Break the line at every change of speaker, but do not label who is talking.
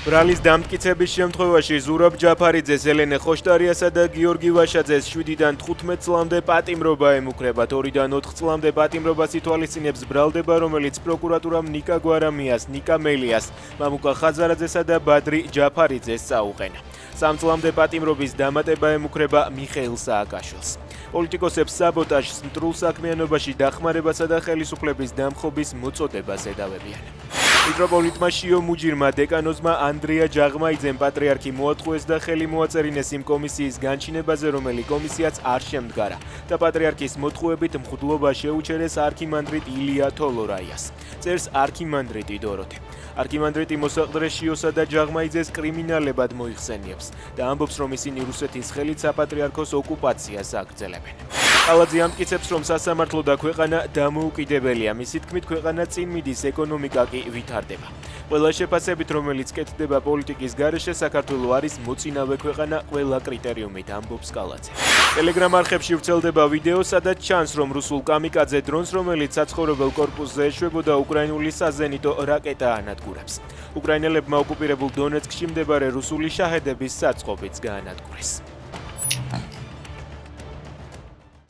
ბრალის დამტკიცების შემთხვევაში ზურაბ ჯაფარიძეს, ელენე ხოშტარიასა და გიორგი ვაშაძეს 7-დან 15 წლამდე პატიმრობა ემუქრებათ. 2-დან 4 წლამდე პატიმრობას ითვალისწინებს ბრალდება, რომელიც პროკურატურამ ნიკა გვარამიას, ნიკა მელიას, მამუკა ხაზარაძესა და ბადრი ჯაფარიძეს წაუყენა. 3 წლამდე პატიმრობის დამატება ემუქრება მიხეილ სააკაშვილს. პოლიტიკოსებს საბოტაჟს, მტრულ საქმიანობაში დახმარებასა და ხელისუფლების დამხობის მოწოდებას ედავებიან. მიტროპოლიტმა შიო მუჯირმა დეკანოზმა ანდრია ჯაღმაიძემ პატრიარქი მოატყუეს და ხელი მოაწერინეს იმ კომისიის განჩინებაზე, რომელი კომისიაც არ შემდგარა და პატრიარქის მოტყუებით მღვდლობა შეუჩერეს არქიმანდრიტ ილია თოლორაიას. წერს არქიმანდრიტი დოროთე. არქიმანდრიტი მოსაყდრე შიოსა და ჯაღმაიძეს კრიმინალებად მოიხსენიებს და ამბობს, რომ ისინი რუსეთის ხელით საპატრიარქოს ოკუპაციას აგრძელებენ. ალაძე ამტკიცებს, რომ სასამართლო და ქვეყანა დამოუკიდებელია. მისი თქმით, ქვეყანა წინ მიდის, ეკონომიკა კი ვითარდება. ყველა შეფასებით, რომელიც კეთდება პოლიტიკის გარეშე, საქართველო არის მოწინავე ქვეყანა ყველა კრიტერიუმით, ამბობს კალაძე. ტელეგრამ არხებში ვრცელდება ვიდეო, სადაც ჩანს, რომ რუსულ კამიკაძე დრონს, რომელიც საცხოვრებელ კორპუსზე ეშვებოდა, უკრაინული საზენიტო რაკეტა ანადგურებს. უკრაინელებმა ოკუპირებულ დონეცკში მდებარე რუსული შაჰედების საწყობიც გაანადგურეს.